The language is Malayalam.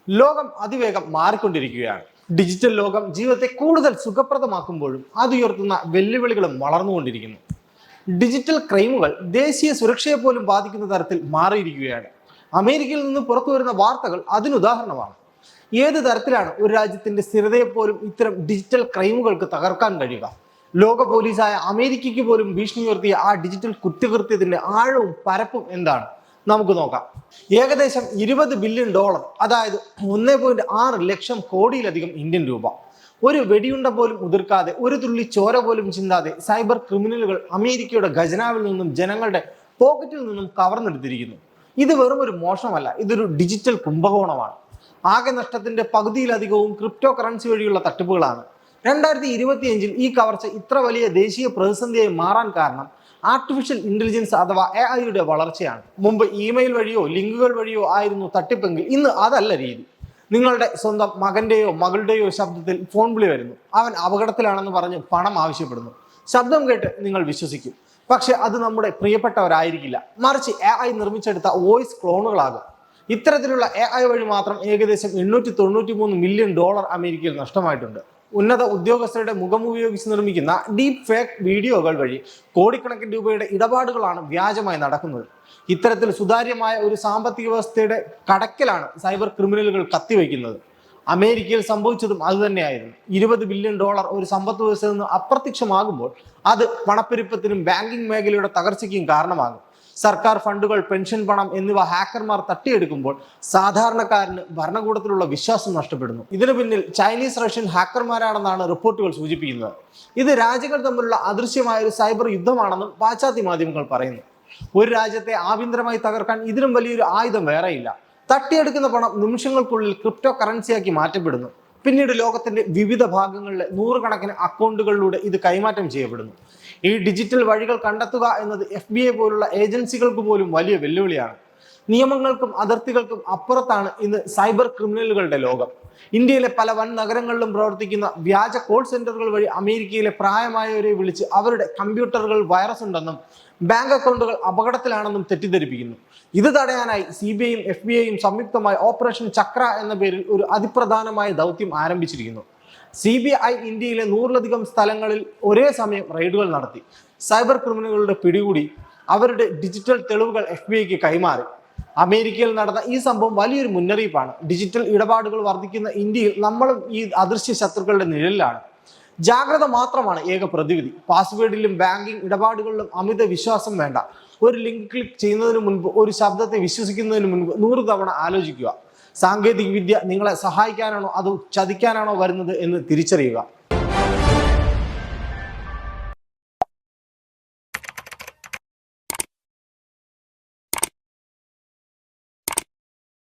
ലോകം അതിവേഗം മാറിക്കൊണ്ടിരിക്കുകയാണ്. ഡിജിറ്റൽ ലോകം ജീവിതത്തെ കൂടുതൽ സുഖപ്രദമാക്കുമ്പോഴും അത് ഉയർത്തുന്ന വെല്ലുവിളികളും വളർന്നുകൊണ്ടിരിക്കുന്നു. ഡിജിറ്റൽ ക്രൈമുകൾ ദേശീയ സുരക്ഷയെ പോലും ബാധിക്കുന്ന തരത്തിൽ മാറിയിരിക്കുകയാണ്. അമേരിക്കയിൽ നിന്ന് പുറത്തു വരുന്ന വാർത്തകൾ അതിനുദാഹരണമാണ്. ഏത് തരത്തിലാണ് ഒരു രാജ്യത്തിന്റെ സ്ഥിരതയെപ്പോലും ഇത്തരം ഡിജിറ്റൽ ക്രൈമുകൾക്ക് തകർക്കാൻ കഴിയുക? ലോക പോലീസായ അമേരിക്കയ്ക്ക് പോലും ഭീഷണി ഉയർത്തിയ ആ ഡിജിറ്റൽ കുറ്റകൃത്യത്തിന്റെ ആഴവും പരപ്പും എന്താണ്? നമുക്ക് നോക്കാം. ഏകദേശം $20 ബില്യൺ, അതായത് 1.6 ലക്ഷം കോടിയിലധികം ഇന്ത്യൻ രൂപ. ഒരു വെടിയുണ്ട പോലും ഉതിർക്കാതെ, ഒരു തുള്ളി ചോര പോലും ചിന്താതെ സൈബർ ക്രിമിനലുകൾ അമേരിക്കയുടെ ഖജനാവിൽ നിന്നും ജനങ്ങളുടെ പോക്കറ്റിൽ നിന്നും കവർന്നെടുത്തിരിക്കുന്നു. ഇത് വെറും ഒരു മോഷണമല്ല, ഇതൊരു ഡിജിറ്റൽ കുംഭകോണമാണ്. ആകെ നഷ്ടത്തിന്റെ പകുതിയിലധികവും ക്രിപ്റ്റോ കറൻസി വഴിയുള്ള തട്ടിപ്പുകളാണ്. 2025 ഈ കവർച്ച ഇത്ര വലിയ ദേശീയ പ്രതിസന്ധിയായി മാറാൻ കാരണം ആർട്ടിഫിഷ്യൽ ഇന്റലിജൻസ് അഥവാ AI വളർച്ചയാണ്. മുമ്പ് ഇമെയിൽ വഴിയോ ലിങ്കുകൾ വഴിയോ ആയിരുന്നു തട്ടിപ്പെങ്കിൽ ഇന്ന് അതല്ല രീതി. നിങ്ങളുടെ സ്വന്തം മകന്റെയോ മകളുടെയോ ശബ്ദത്തിൽ ഫോൺ വിളി വരുന്നു. അവൻ അപകടത്തിലാണെന്ന് പറഞ്ഞ് പണം ആവശ്യപ്പെടുന്നു. ശബ്ദം കേട്ട് നിങ്ങൾ വിശ്വസിക്കും. പക്ഷെ അത് നമ്മുടെ പ്രിയപ്പെട്ടവരായിരിക്കില്ല, മറിച്ച് AI നിർമ്മിച്ചെടുത്ത വോയിസ് ക്ലോണുകളാകും. ഇത്തരത്തിലുള്ള AI വഴി മാത്രം ഏകദേശം $893 മില്യൺ അമേരിക്കയിൽ നഷ്ടമായിട്ടുണ്ട്. ഉന്നത ഉദ്യോഗസ്ഥരുടെ മുഖം ഉപയോഗിച്ച് നിർമ്മിക്കുന്ന ഡീപ് ഫേക്ക് വീഡിയോകൾ വഴി കോടിക്കണക്കിന് രൂപയുടെ ഇടപാടുകളാണ് വ്യാജമായി നടക്കുന്നത്. ഇത്തരത്തിൽ സുതാര്യമായ ഒരു സാമ്പത്തിക വ്യവസ്ഥയുടെ കടക്കലാണ് സൈബർ ക്രിമിനലുകൾ കത്തിവയ്ക്കുന്നത്. അമേരിക്കയിൽ സംഭവിച്ചതും അതുതന്നെയായിരുന്നു. $20 ബില്യൺ ഒരു സമ്പദ് വ്യവസ്ഥയിൽ നിന്ന് അപ്രത്യക്ഷമാകുമ്പോൾ അത് പണപ്പെരുപ്പത്തിനും ബാങ്കിംഗ് മേഖലയുടെ തകർച്ചയ്ക്കും കാരണമാകും. സർക്കാർ ഫണ്ടുകൾ, പെൻഷൻ പണം എന്നിവ ഹാക്കർമാർ തട്ടിയെടുക്കുമ്പോൾ സാധാരണക്കാരന് ഭരണകൂടത്തിലുള്ള വിശ്വാസം നഷ്ടപ്പെടുന്നു. ഇതിനു പിന്നിൽ ചൈനീസ്, റഷ്യൻ ഹാക്കർമാരാണെന്നാണ് റിപ്പോർട്ടുകൾ സൂചിപ്പിക്കുന്നത്. ഇത് രാജ്യങ്ങൾ തമ്മിലുള്ള അദൃശ്യമായ ഒരു സൈബർ യുദ്ധമാണെന്നും പാശ്ചാത്യ മാധ്യമങ്ങൾ പറയുന്നു. ഒരു രാജ്യത്തെ ആഭ്യന്തരമായി തകർക്കാൻ ഇതിലും വലിയൊരു ആയുധം വേറെയില്ല. തട്ടിയെടുക്കുന്ന പണം നിമിഷങ്ങൾക്കുള്ളിൽ ക്രിപ്റ്റോ കറൻസിയാക്കി മാറ്റപ്പെടുന്നു. പിന്നീട് ലോകത്തിന്റെ വിവിധ ഭാഗങ്ങളിലെ നൂറുകണക്കിന് അക്കൗണ്ടുകളിലൂടെ ഇത് കൈമാറ്റം ചെയ്യപ്പെടുന്നു. ഈ ഡിജിറ്റൽ വഴികൾ കണ്ടെത്തുക എന്നത് FBI പോലുള്ള ഏജൻസികൾക്ക് പോലും വലിയ വെല്ലുവിളിയാണ്. നിയമങ്ങൾക്കും അതിർത്തികൾക്കും അപ്പുറത്താണ് ഇന്ന് സൈബർ ക്രിമിനലുകളുടെ ലോകം. ഇന്ത്യയിലെ പല വൻ നഗരങ്ങളിലും പ്രവർത്തിക്കുന്ന വ്യാജ കോൾ സെന്ററുകൾ വഴി അമേരിക്കയിലെ പ്രായമായവരെ വിളിച്ച് അവരുടെ കമ്പ്യൂട്ടറുകൾ വൈറസ് ഉണ്ടെന്നും ബാങ്ക് അക്കൗണ്ടുകൾ അപകടത്തിലാണെന്നും തെറ്റിദ്ധരിപ്പിക്കുന്നു. ഇത് തടയാനായി CBIയും FBIയും സംയുക്തമായി ഓപ്പറേഷൻ ചക്ര എന്ന പേരിൽ ഒരു അതിപ്രധാനമായ ദൗത്യം ആരംഭിച്ചിരിക്കുന്നു. CBI ഇന്ത്യയിലെ 100-ലധികം സ്ഥലങ്ങളിൽ ഒരേ സമയം റെയ്ഡുകൾ നടത്തി. സൈബർ ക്രിമിനലുകളുടെ പിടികൂടി അവരുടെ ഡിജിറ്റൽ തെളിവുകൾ FBIക്ക് കൈമാറി. അമേരിക്കയിൽ നടന്ന ഈ സംഭവം വലിയൊരു മുന്നറിയിപ്പാണ്. ഡിജിറ്റൽ ഇടപാടുകൾ വർദ്ധിക്കുന്ന ഇന്ത്യയിൽ നമ്മളും ഈ അദൃശ്യ ശത്രുക്കളുടെ നിഴലിലാണ്. ജാഗ്രത മാത്രമാണ് ഏക പ്രതിവിധി. പാസ്വേഡിലും ബാങ്കിംഗ് ഇടപാടുകളിലും അമിത വിശ്വാസം വേണ്ട. ഒരു ലിങ്ക് ക്ലിക്ക് ചെയ്യുന്നതിന് മുൻപ്, ഒരു ശബ്ദത്തെ വിശ്വസിക്കുന്നതിന് മുൻപ് 100 തവണ ആലോചിക്കുക. സാങ്കേതിക വിദ്യ നിങ്ങളെ സഹായിക്കാനാണോ അതോ ചതിക്കാനാണോ വരുന്നത് എന്ന് തിരിച്ചറിയുക.